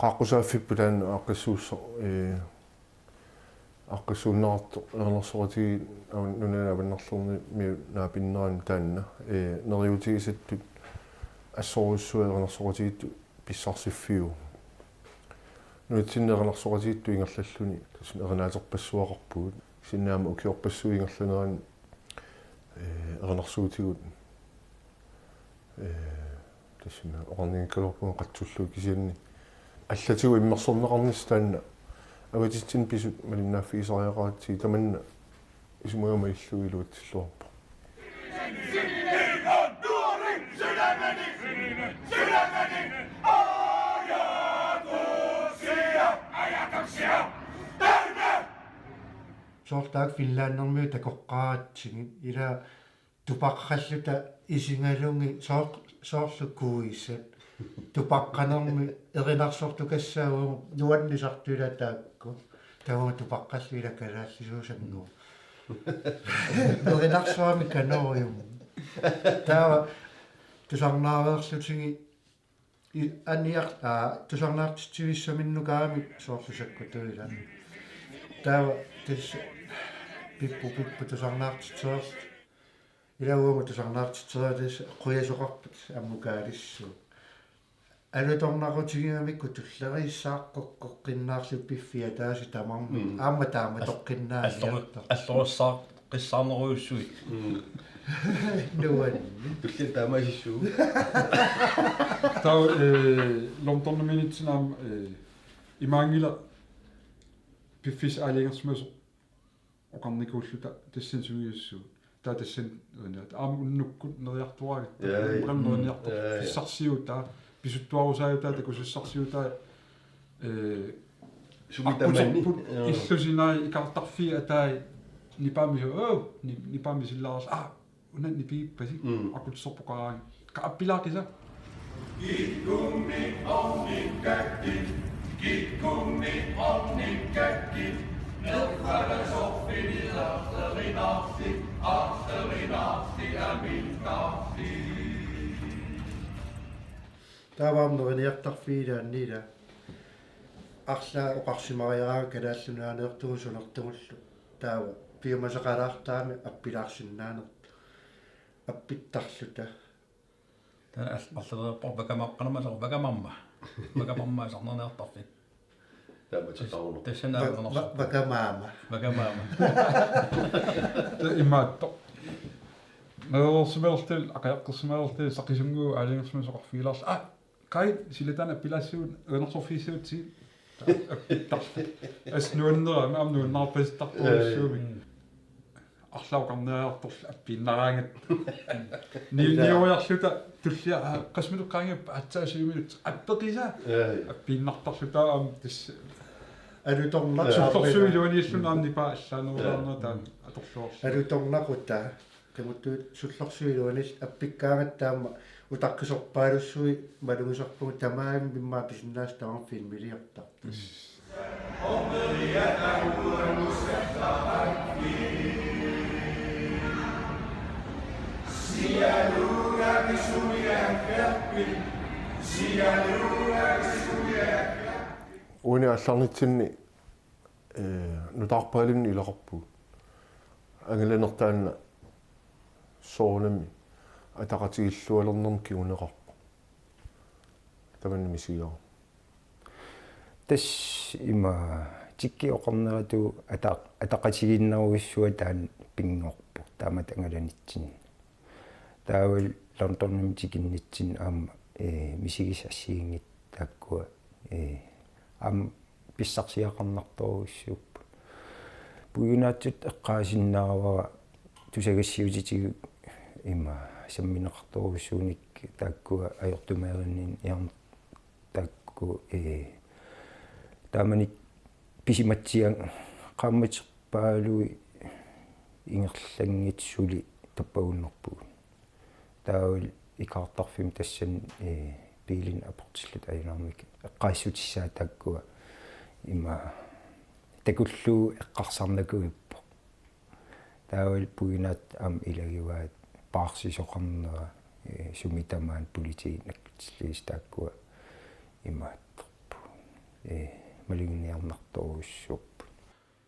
qaqqusaaffipputaan aqqissuusso aqqissuunnaartu ernersoriti nunanavannerlurni mi naapinneraan taanna neriutigisattut assoruussuernersoritiittu pissarsifiu nuitsinnernersoritiittu ingerlalluni tasin erinaaterpassuaqarpugut sinnaama ukiorpassuingerluneraan ernersuutigut tassina orninkkalorpuun qattullu kisianni аллатигу иммерсорнеқарнис таанна аватитсин писут малиннааффигисариақаатси таманна исумуама иллуилуатсиллуарпа сортаак финлааннэрмиу такоққаратсиги ила тупаққаллута исингалунги соорлуккууиссат тупаққанерми эринарсортукассаагу нуаннисартула таакку таваа тупаққаллуила калааллисуусангу эринарсуами канориум тава тусарнаареерлутиги аниар тусарнаартитсивиссаминнукаами соорлусаккутуила тава тис пиппу тусарнаартитсеерс илауама тусарнаартитсеерис қуясоқарпут аммукаалиссу алуторнарутигиамикку туллериссааққоққиннаарлу пиффия тааси тамарми аама таама тоққиннаалиарта аллоруссаа қиссаарнеруйуссуи нуан туллин таамассуу таа ломторнаминитсинаам имаангила пиффис алингерсмасо оқарникууллута тассин сугиуссуу таа тассин аама уннуккут нериартуаги qamnerniartor fissarsiutaa писуттуарусааютаа такусассарсиутаа сумитамани иллусинаа икартарфи атаа нипаами нипаами силлаарс унан нипиппаси акутсорпоқараани кааппилаақиса gikkummi Elfvärdersoffi vid Achterinafti Aminkafti. тааваамнерниартарфиилаанниила арлаа оқарсимариараа калааллунааneertugusunertugullu таава пиумасеқалаартаами аппилаарсиннаанерт аппиттарлута таа аллерерпор вакамаққанамалер вакамамма сарнернеартарфи тааматсатарунер тассанаарнерс вакамаама имаатто нерсмелтил ақаяққерсимаалертил сақисунгуу аалингерсмасоқарфигилаарс кай силатана пилассуут ернерсорфиссуутси аппиттарлу аснуаннера амнууннаарпастарпуассууми арлаукарнеаартор аппиннараангат ниуярлута туллиа қасмилуққаангип атсаасиуминут аппеқиса аппиннартарлутаа тасс алуторнақ суллорсуилуанииллунаамнипа аллаанерулаарнера таа аторлуарс алуторнақута камуттуут суллорсуилуанис аппиккаагаттаама утаққисорпаалуссуи малугисарпугу тамаами биммаа писиннаас таамфин милиартарту уни алларнитсинни нутаарпаалунни илақарпу ангаланертаанна соонами атақатигиллуалернерм киунеқарпа таманни мисигаа тас има тикки оқарнерату атақатигиннеруиссуа таан пингорпу таамат ангаланитсин таавал лонторним тикиннитсин аама мисигисассиингит тааккуа ам писсарсиақарнарторуиссууппу пуюнаатсут эққаасиннаарава тусагассиутитигу има самминеқарторуиссууник тааккуа аёртумаариннин иарн таакку тааманик писиматсиан qaammaтерпаалуи ингерлангитсули таппагуннерпуг таавал икаартарфим тассан пилин апортиллут аянармик эққаассутиссаа тааккуа има такуллуу эққарсарнакуиппо таавал пуинаат ам илагиваат паарсисоқарнера сумитамаан политиинак тааккуа имааттерпу малигниарнарторуссууппут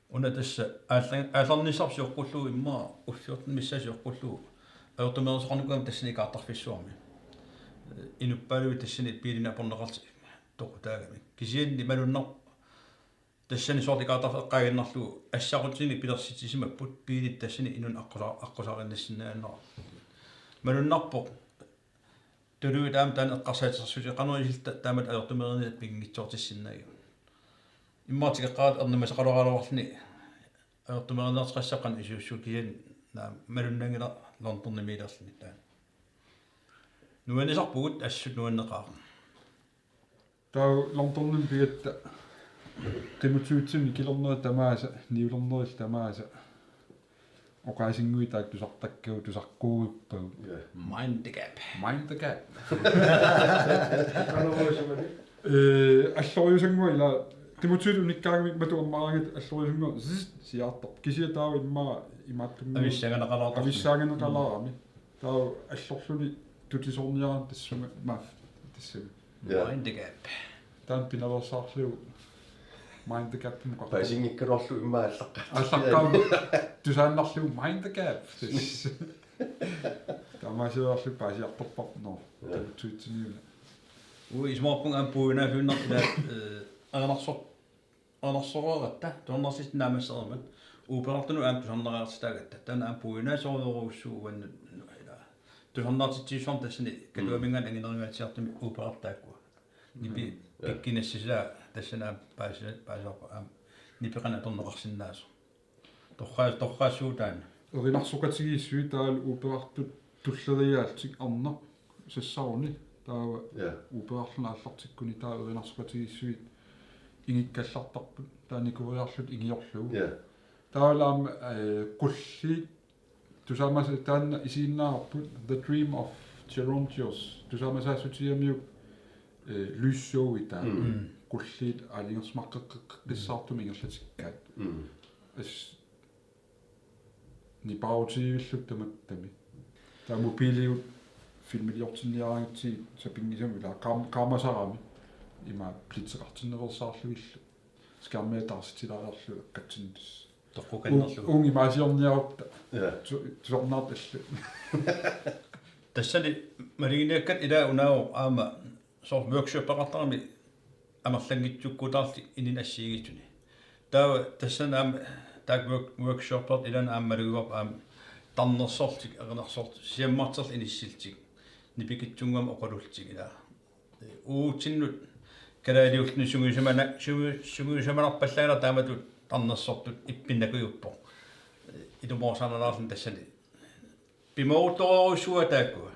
уна тасса аалларнисарсиоққуллуу имма уллуутэн миссасиоққуллуу аёртумерисоқарникуам тассани каартарфиссуарми инуппалуи тассани пиилина апорнеқарти тоқутаагами кисианни малуннар тассани сортикаатар эққаагиннарлу ассақутини пилерситисимаппут пиилит тассани инун аққусаариннассинааннера малуннарпо тулуи таам таан эққарсаатиссуси қанерисилта таамат аёртумерини пингитсоортиссиннаги иммаатикеққаат ернимасақалораалуарлни аёртумеринеэртиқассаққан исуussuu киан наа малуннангила лонторнимилерлни таа нуанисарпугут ассут нуаннеқаа таа лонторним пигатта qimutsuutsunni kilornera tamaasa niulorneril tamaasa oqaasinnui taak tusartakkau tusarquugippau mind the gap аллориусангуа ила qimutsuut unikkaagimik matu ammarangit аллориусангуа сиартор кисиатаава иммаа имааттунгу ависсааганеқалаарами таа аллорлуни тутисорниаран тассума маф тассами mind the gap таан пиналерсаарлуу mind the gap муқа пасингиккалорлу имма аллаққаа тусааннарлуу mind the gap тамасиарлу пасиарторпарно туутсиниуна уи смарпун ампуина фуннартила анарсоруаратта туарнарсит наамассеримат ууперартуну аам тусарнераартитаагатта тана ампуина соорууруссуу ила тусарнаартитсиусорн тассани калуаминган ангинеригаатиартуми ууперартааккуа нипи пиккинассисаа тассана паасаапа аам нипеқана торнеқарсинаасо торхаассуутаана оринарсукатигииссуи таал ууперартут туллериаалтик арна сассарни таава ууперарлуна аллартиккуни таа оринарсукатигииссуит ингиккаллартарпут тааникуриарлут игиорлугу таалаам qulli тусаамас таанна исииннаарпут the dream of Gerontios тусаамасаассутиамиук lysshowi таа qulliit алингерсмаққеққиссаартум ингерлатиккаат ас нипаутиивиллук таматтами таа мобилиут филмилиортинниараангитси сапингисамила камасарами има плитсеқартиннерерсаарлугиллу скармеэтарситилаарлу аккатсинтис тоққуканнерлу унги маасиорниарутта тусорнаарталлу тассани малигиниаккат ила унао аама сор workshop-пеқартарами амерлангитсуккутаарли инин ассиигитуни таа тассанаам таак workshop-пер илана ааммалугоп аам тарнерсортик ернерсорт сиаммартерлу иниссилтик нипикитсунгам оқалултик ила уутиннут калаалиуллни сугуисаманарпаллаана тааматут тарнерсортут иппиннакуйуппо идумоорсаналаарлун тассани пимоуторорусуа тааккуа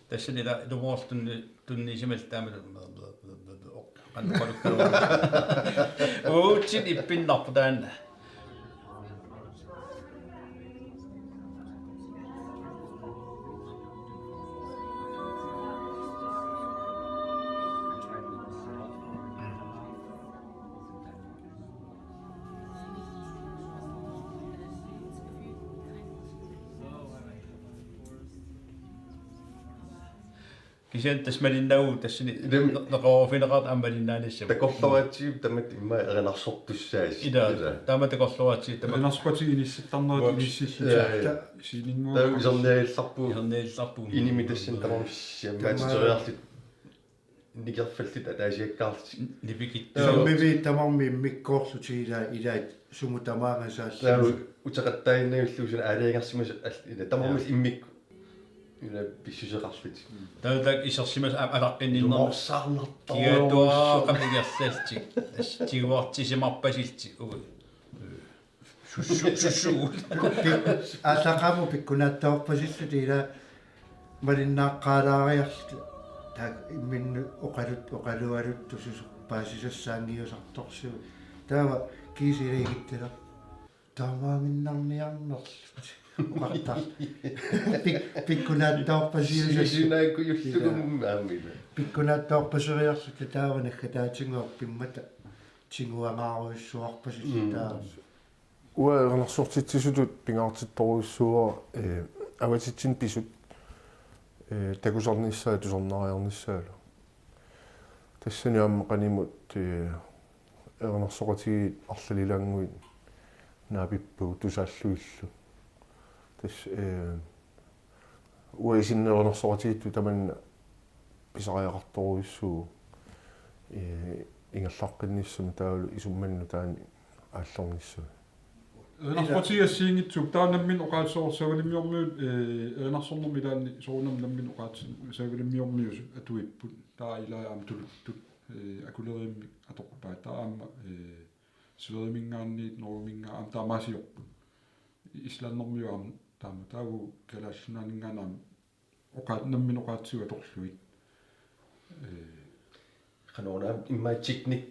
тассани ила идумоортунни туннисимал тааматут аннақалуккалу уутин иппиннарпутаана кисиан тасмалиннагу тассани неқорфинеқарт аммалиннааниссам такорлоратсиуп тамат имма еринарсортуссаас ида таама такорлуатси тама оринарсукатигинисситтарнерут иниссиллута синингуа таа исернеилларпу ернеилларпу иними тассан тамамиссиамаатиториарлит никерфаллит атаасиаккаарлти нипикит таммиви тамарми миккоорлутигила илаат сумутамаангасаалла таа утеқаттаиннагуллуусуна аалиангерсимас ила тамармил иммик ила писсусеқарлит таатак исерсимас алаққинниннер орсаарнартаа киатуаа қамигерлалтик тигуартисимарпасилти угу шушу ааллақаму пиккунааттаорпасиллут ила малиннааққаалаариарлу таак имминну оқалуалут тусусу паасисассаангиусарторсуу таава кисилигиттала таамаангиннарниарнерлу оқартар пиккунааттаорпасиусассу сисинааккуйуллугум аамила пиккунааттаорпасериарлу таава наккатаатингуар пиммата тингуангааруиссуарпасилла таа уа ернерсортитсисутут пингаартитторуиссуа аватитсин писут такусарниссаа тусорнариарниссаалу тассани аама канимут эрнерсоqatigiit арлалилангуит наапиппу тусааллуиллу тас уисиннернерсоqatigiiтту таманна писариақарторуиссуу ингерлаққинниссума таалу исумманну таани ааллорниссуа Ernarspartiassiingitsuk taanammin oqaatsoorsagulimmiormiut ernarssornermi taanni soornam nammin oqaatsagulimmiormius atuipput taa ilaa aam tuluttut akuleriimmi atorpaa taa aamma siverimingaanniit norumingaa aam taamaasiorput islannermiu aam taama taagu kalaassinaaninggaanaam oqaatnammin oqaatsiu atorluit qanoornaam imma teknik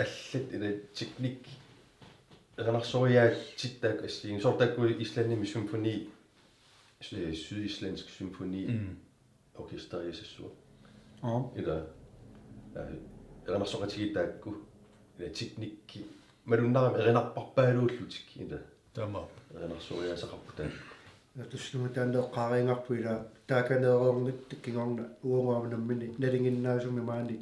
аллат ила teknik эрнарсориаатситтаак ассиин сортакку исландими симфони сydislandsk symfoni orkesterisassua ила эрнарсоqatigiittaakku ила teknikki малуннарами эринарпарпаалууллутик ила Tama. эрнарсориаасақарпутаа Tusluma taandeqqaariingarpu ila taakaneerornit kingorna uungaamnamini nalingиннаасуми маани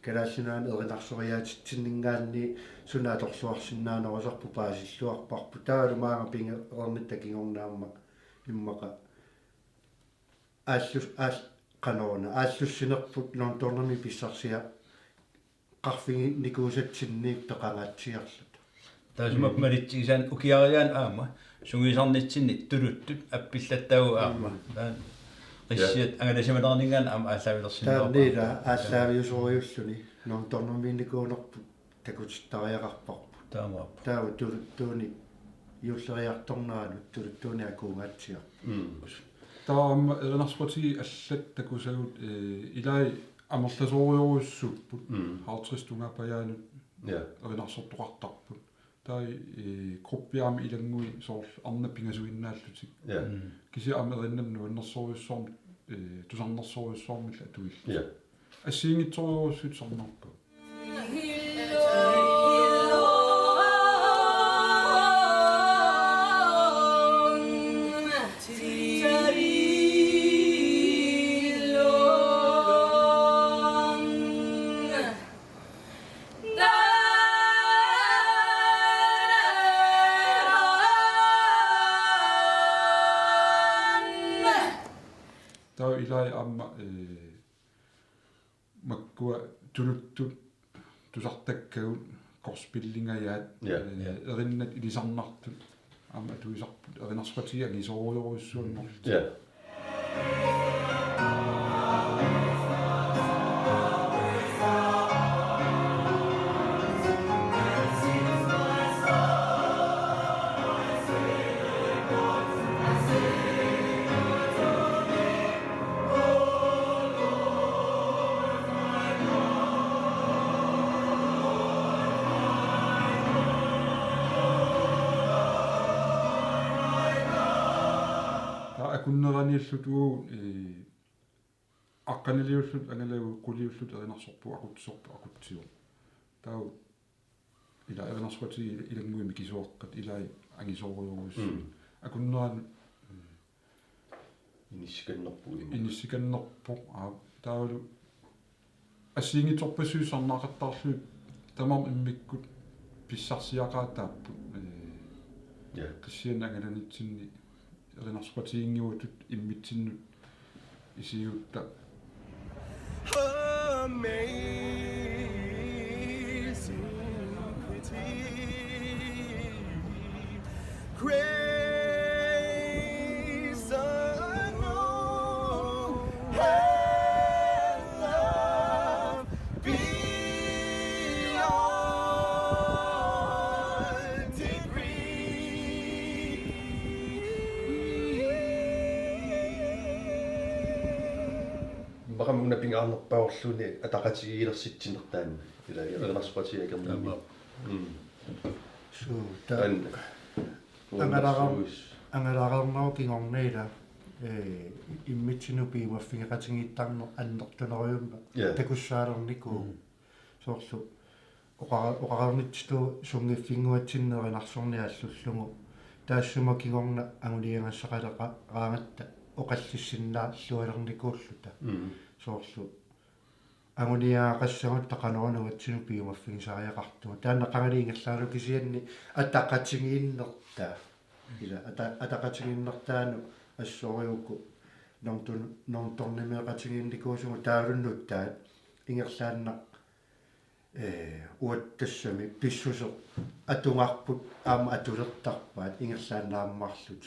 kalaassinaani erinarsoriaatitsinningaanni sunaatorsuarsinnaanерусарпу paasилluarparpu taalu maanga pinga ernitta kingornaamma immaqa qanoorna aallussinerput noontornami pissarsia qarfingi nikuusatsinniik peqangaatsiarlut Taasumap malittigisaan ukiariaan aama sungisarnitsinni tuluttut appillattaagu aama qissiat angalasimalerningaan aama aalлaavilersinnerpa taanniila aalлaaviusoriulluni noontornami nikuunerpu takutittariaqarparpu Tama. taavu tuuni юллериарторнаану тулуттууни акуугаатсиа taama ernarspartigi allat takusagut ilai амерласоориоруссуппут хаартристунгаапаяанут ja erinarssortoqartarput tai gruppiaami ilangui soorl arna pingasuinnaallutик ja kisi amerinnamnu annersoruissoorm tusarnersoruissoormilla atuill ja ассиингитсориоруссут сорнарпа таа илай аама маккуа тулуттут тусартаккагут корспиллингаjaat erinнат илисарнартут аама туисарпут эринарспатиги агисоориоруссууннерлу ja акуннераниаллутуу аққаналиуллут ангалагу қулиуллут эринарсорпу ақутсорпу ақутсиу таа ила эринарсуатиги илангуими кисуаққат илай ангисоориоруссу акуннеран иниссиканнерпу таалу ассиингиторпассуусарнаақаттаарлу тамам иммиккут писсарсиақаатааппут ja киссиан ангаланитсинни эринарспатиингиутут иммитсиннут исиутта amazing pretty grace unknown and love beyond degree. maqamuna pingaarnerpaorluni ataqatigiilersitsinnertaanni ila erinarsupatiakernermi suu taa angalarernau kingorneila immitinu piimaffingeqatingiittarner annertuneriumma takussaalerniku soorlu oqarernitstu sungiffingуатсиннеринарсорниааллуллугу таассума кигорна агулиангассақалеqa раангатта оқаллиссиннаа луалерникууллута соорлу ангуниаақассагут тақанерунугатсину пиумаффигисариақартума таанна қангалиингерлаану кисианни атақатингииннертаа ила атақатингииннертаану ассориукку норторнимеқатингиинникуусугу таалуннут таат ингерлааннақ уаттассами писсусо атунгарпут аама атулертарпаат ингерлааннааммарлут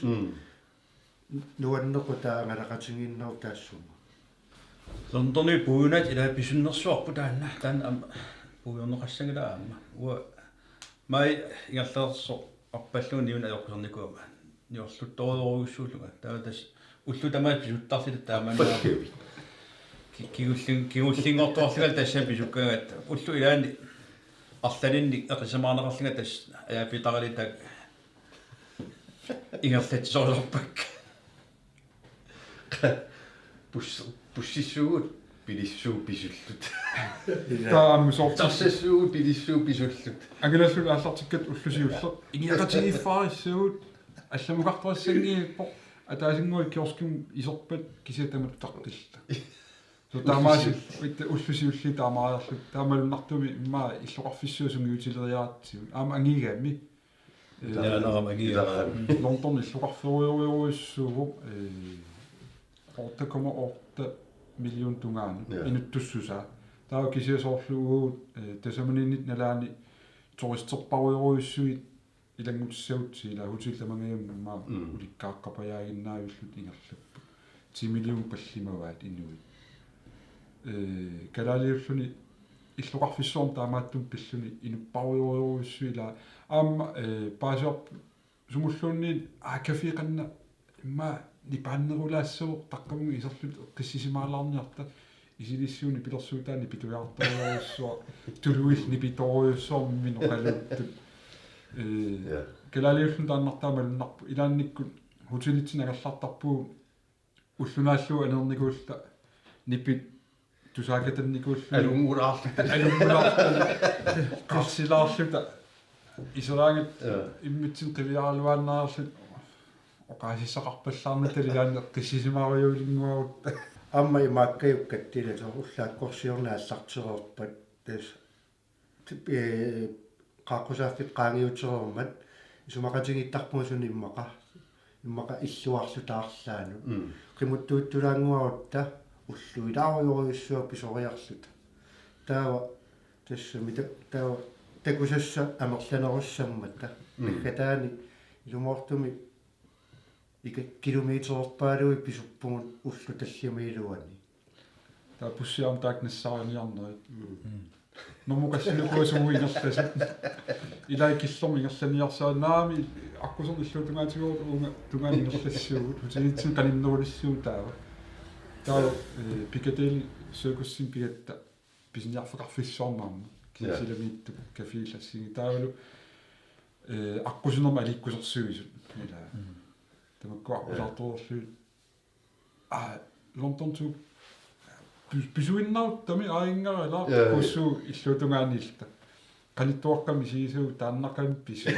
нуаннеқу таангалақатингииннеру таассума Londoni puunat ila pisunnersuarpu taanna puuyorneqassangalaamma uа mai ingallerso arpalluun niuna ajorqusernikuuma niorluttoriorugussuulluga taatas ullutamaat pisuttarlilu taamana kigullingortuarlugal tassaan pisukkagat ullu ilaani arlalinni eqisamaarneqarlinga tass ajaapitaralitak ingerlatsisorsorpak pussissugut pilissuu pisullut таамсорт тарсассуугут pilissuu pisullut агилассула аллартиккат уллусиуллер иниақатигиффаариссагут алламукарториссангииппо атаасингуи киорским исерпат кисатамат тартилла таамааси итта уллусиулли таамаариарлу таамалуннартуми иммаа иллоқарфиссуусунги утилериаатсигут аама ангигаами лонторни иллоқарферуйоруйоруиссуугу 8,8 million tungaanu inuttussusaa taa kisiasooрлугуут тасаманиннит налаани туристерпаруйоруиссуит илангутиссагутси ила хутилламангиуммаа уликкааққапаяагиннаавиллут ингерлаппу 10 million паллимаваат инуит калаалиуллуни иллоқарфиссуорн таамааттун пиллуни инуппаруйоруиссуила аама паасиор сумуллуунни кафеқанна имма нипааннерулаассуу таққамуги исерлут қиссисимаалаарниарта исилиссууни пилерсуутаани питуяарторуйоруссуа тулуил нипиторуйуссуарми ноқалуттут калаалиуллун тааннартаамалуннарпу илаанниккут хутилитсинагаллартарпуу уллунааллуу анерникуулта нипит тусаакатанникууллу алунгулаарлу қарсилаарлута исераангат иммитсин қивиаралуааннаарлут оқаасиссақарпаллаарна талилаанне қиссисимаариулингуарут амма имааккаюккаттила уллаат корсиорнаассартерерпат тас qaaqusaaffit qaangiuterermat исумақатигиттарпуусуни иммақа иллуарлутаарлаану qimuttuuttulaanguarutta уллуилааруйоруйуссуа писориарлута таава тассами таава такусасса амерланеруссаммата иккатаани илумоортуми ика километерпаалуи писуппугут уллу таллимиилуани таа пуссиам таакнассаариниарнерит нормукассинукуусугуинерлас илай киллорми ингерланиарсаанаами аккусерни иллутунгаатигуут уунга тунгаанingерлассуугут хутилитсин каниннерулиссуу таава пикатели сёкуссин пигатта писниарфеқарфиссуарнаама кисиламиитту кафииллассиги таавалу аккусинерма аликкусерсуисут ила тамаккуарпулаарторлу лонтонту писуиннауттами аингарала куссуу иллутунгаанилта каниттуарками сигисуу тааннаками пису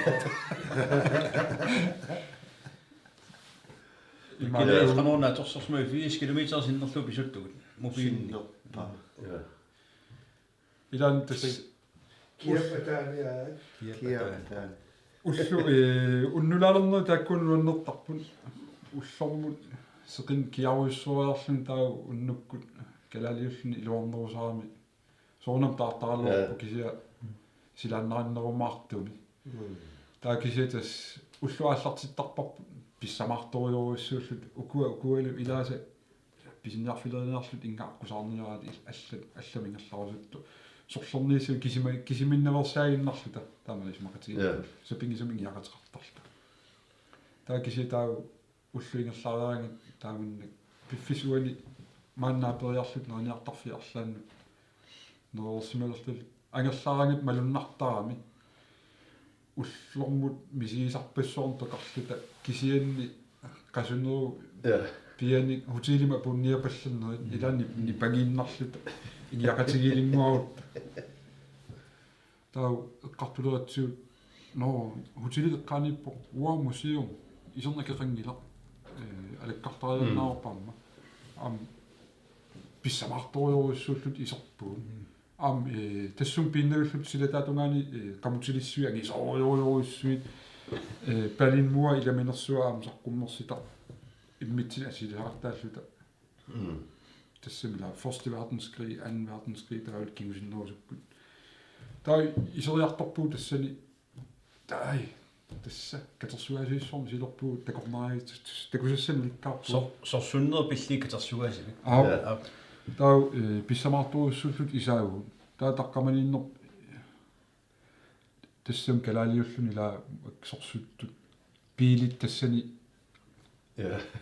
имаалеэсқанорна торсорсмай 4 километер синнерлу писуттугут мобилни илан тас киапатаани уллу уннулаалернер тааккуннуаннертарпут уллормут seqin kiaruissuariarlun tau unnukkut kalaliulluni iluarnerusarami soornam taartaralluarpu kisia silaannarinnerimaartumi taa kisiatas ulluaallartittarparpu pissamartoriuruissuullut ukualu ilaasa pisinniarfileriarlut ingaaqqusaarniaraat allamingallarusuttu sorlorniissu kisiminnaversaaginnarluta taamalismaqatigit sapingisuming yaqateqartarlu taa kisia taa уллуингерлаараангит тааманнак пиффисуани мааннаапериарлут нерниартарфиарлаанну нерсималерлул ангерлаарангит малуннартарами уллормут мисигисарпассуорн токарлута кисианни qasунеру пиани хутилима пунниапаллернерит илаани нипагииннарлута иниақатигилингуарут тау эққартулератсуут но хутилиққааниппо уа мусеум исернакеқангила алаккартариарнаарпарма ам писсамарториуруссууллут исерпуун аам тассум пиннагуллут силатаатунгаани камутилиссуи исориориуруссуит палинмуа иламинерсуа аам саққуммерсита иммитсил асилаартааллута тассамила Første Verdenskrig, Anden Verdenskrig, таавал кигусиннерусуккут таа исериарторпуу тассани таи тасса катерсуасииссорми силерпуу такорнари такусассан ликкаарпуу сорсуннер пилли катерсуасими таа писсамаарторуссууллут исаагу таа таққаманиннер тассам калаалиуллуни ла сорсуттут пилит тассани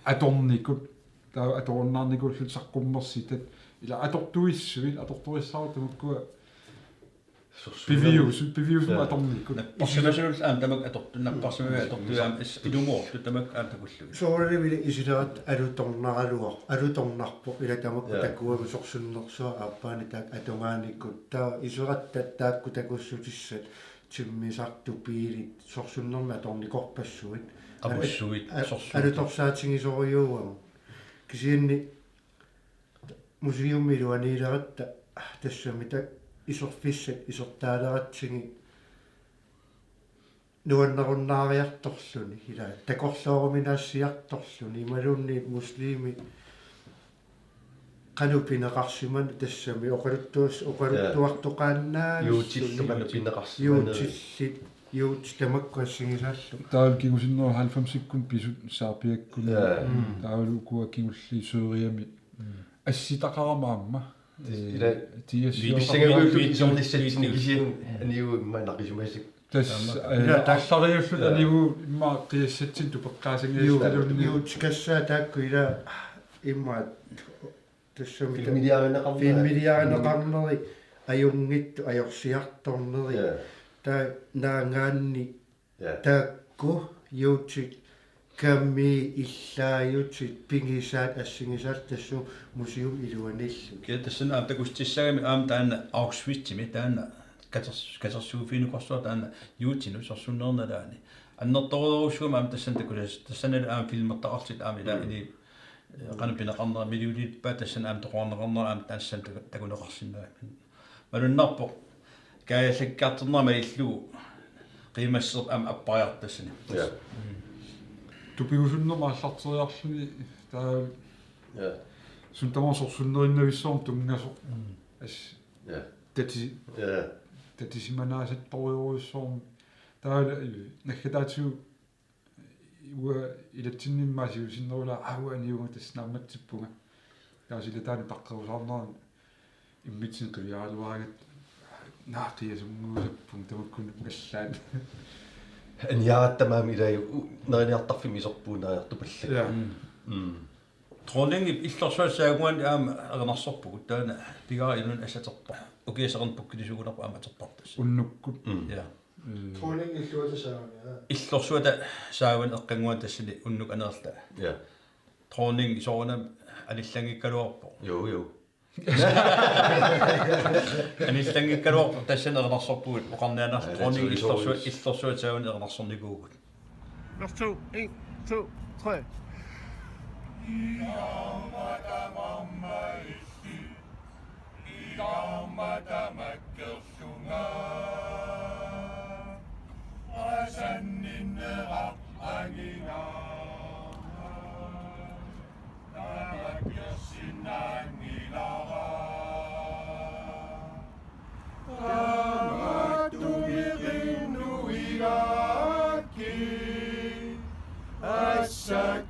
аторникут таа аторнаарникуллут саққуммерситат ила атортуиссуит аторториссаартамуккуа пивиус аторникут парсимасулл тамак атортуннаппарсимага атортуяам илумоорлу тамак такуллуги соорливили исилерат алуторнарпо ила тамакку таккуагу сорсуннерсуа ааппаани таак атунгааниккут таа исератта таакку такуссутиссат тиммисарту пиилит сорсуннерма аторникорпассуит апуссуит сорсуит алуторсаатингисориууама кисиинни мусиуммилуанилератта тассами так исерфиссат исертаалератсиги нуаннеруннаариарторлуни ила такорлооруминаассиарторлуни ималунни муслими канупинеқарсиман тассами оқалуттуартоқааннаа юутиллуману пинеқарсиман юутиллит юут тамаккуассигисааллу таал кигусиннер 90-иккун писут саарпиаккун таалу куа кигулли сууриами асситақарамаамма бисагагууллу исорниссатсин кисиан аниуимма нақисумасик тас арлариуллут аниу имма қиассатсин тупеққаасангиасталунни юут кассаа таакку ила имма тассами филмилиаринеқарнери аюнгитту ajorsiartorneri та наангаанни таакку юутик камми иллааютит пингисаат ассигисаат тассу мусиум илуаниллу киатассан аам такустиссагами аам таана Auschwitzми таана катерсууфинукорсуа таана юутину сорсуннерналаани аннерторуусума аам тассан такулас тассанал аам филмертақарсит аам илаани канапинеқарнера милиулит па тассан аам тоқорнеқарнера аам таассан такунеқарсинаа малуннарпо каялаккаартернама иллуу қимассерп аам аппариартассани тупигусуннерма аллартериарлуни таа сунтаморсорсуннериннависсоорм тунгасо ас татисиманаасат ториоруссоорм таа наххатаатсуу уа илатсинниммаасиу синнерула ауа аниуга таснаарматсиппунга таасилатаани таққерусаарнеран иммитсин қивиаалуаагат наақиасуммуусаппун тамаккун галлаат аниааттамаами илаю нериниартарфими исерпуунаариартупалла тронинг иллорсуассаагуан аама ернарсорпугу таана пигара илун ассатерпа укиасернпук килисугуларпа аама атерпартас уннуккут я тронинг иллуата саавани иллорсуата саагуан эққангуан тассани уннук анерла я тронинг исоорнам алиллангиккалуарпо ё аниллангиккалуарпо тассани ернарсорпугут оқарнианар тронинг иллорсуат саагуан ернарсорникуугут Number 2, 1, 2, 3.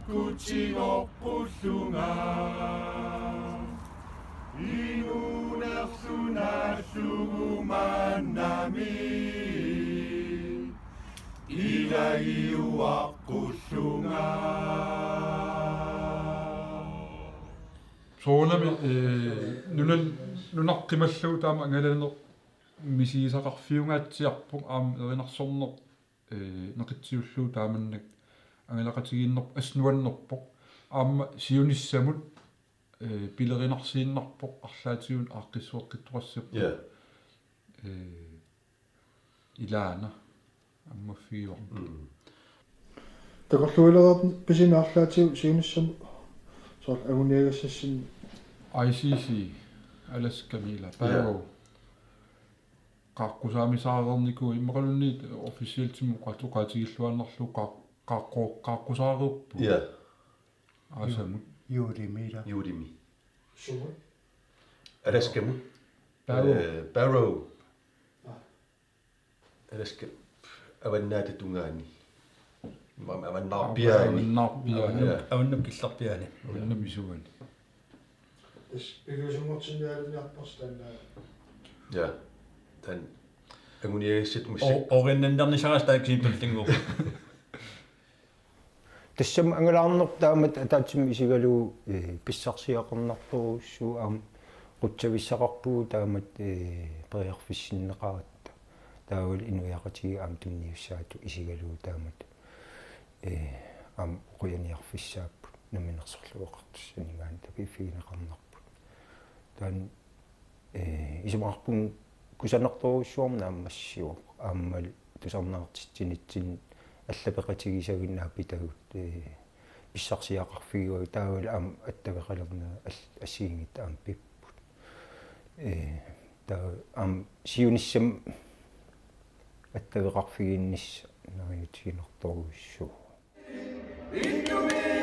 Kuchinoppulunga inunersunallugumanami ilaiuaqqulunga соонами нунаққималлуг таама ангаланер мисиисақарфиунгаатсиарпу аама еринарсорнер неқитсиуллуу тааманнак ангалақатигииннер аснуаннерпо аама сиуниссамут пилеринарсииннарпо арлаатигун ааққиссуэққиттуассерпо илаана аммаффиуар такорлуилерат писимаарлаатигу сиуниссамут соор агуниагассасsin ICC Alaska-мила пааву qaqqusаамисаарернику иммақалунниит оффициалтиму qatuqatigilluannarlu qaqqusaaruuppu Ja, аасамут Юлимила. Udemy. Sumut. Alaskamu. пааву Barrow. Alaska avannaatatungaani. Avannaarpiaani. нарпиа Аваннам килларпиани. намисуани Is pigusumortinnialuniarparstan Ja. Dan anguniagissit musik. Ориннаннернисарас тааксииттуллингу. тассам ангалаарнер таамат атаатсим исигалу писсарсиақарнарторуссуу аам qutsavisaqarpuu taamat periarfissinneqarat taawal inuiaqatigi aam tunniussaatu isigaluu taamat aam quyaniarfissaappu naminersorluoqartussaningaan tapifiineqarnarput taan isumaqarpun kusanertorussuarna aammassiuq aammal tusarnaartitsinitsin аллапеқатигисагиннаа питагут писсарсиақарфигуа таавал аам аттавеқалерна ассиингит аам пиппут таа аам сиуниссам аттавеқарфигиннисса нариутигинерторуиссуу Indomie,